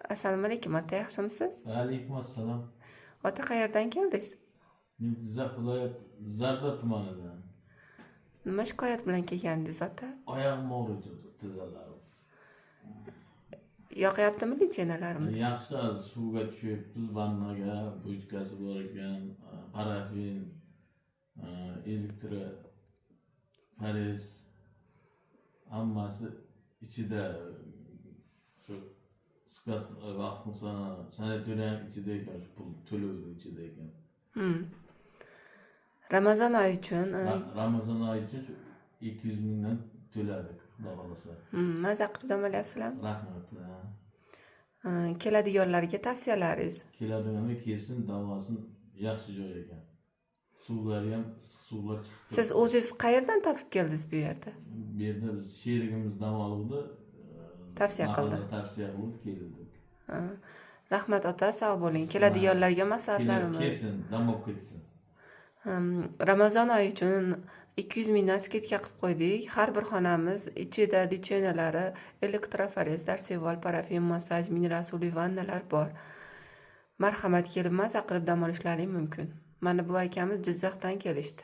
Assalomu alaykum ota, yaxshimisiz? Alaykum assalom. Ota qayerdan keldingiz? Men Jizzax viloyat Zarda tumanidan. Nima shikoyat bilan kelgandingiz ota? Oyog'im og'riydi, tizzalarim. Yoqyaptimi litsenalarimiz? Yaxshi suvga tushibmiz, vannaga, bochkasi bor ekan, parafin, elektroforez hammasi ichida shu skat vaqtni sanatoriyaning ichida ekan, shu pul to'lovning ichida ekan. Ramazon oyi uchun Ramazon oyi uchun shu 200 mingdan to'ladik, xudo xolasa. maza qilib dam olyapsizlarmi? Rahmat. Keladiganlarga tavsiyalaringiz? Keladiganlar kelsin, davosin yaxshi joy ekan. Suvlari ham issiq suvlar chiqib. Siz o'zingiz qayerdan topib keldingiz bu yerda? Bu yerda biz sherigimiz dam oluvdi, Tavsiya qildi. Tavsiya qilib keldik. Rahmat ota, sog' bo'ling. Keladiganlarga maslahatlarimiz. Kelsin, dam olib ketsin. Ramazon oyi uchun 200 mingdan skidka qilib qo'ydik. Har bir xonamiz ichida litsenalari, elektroforezlar, sevol, parafin, massaj, mineral suvli vannalar bor. Marhamat kelib maza qilib dam olishlaring mumkin. Mana bu akamiz Jizzaxdan kelishdi.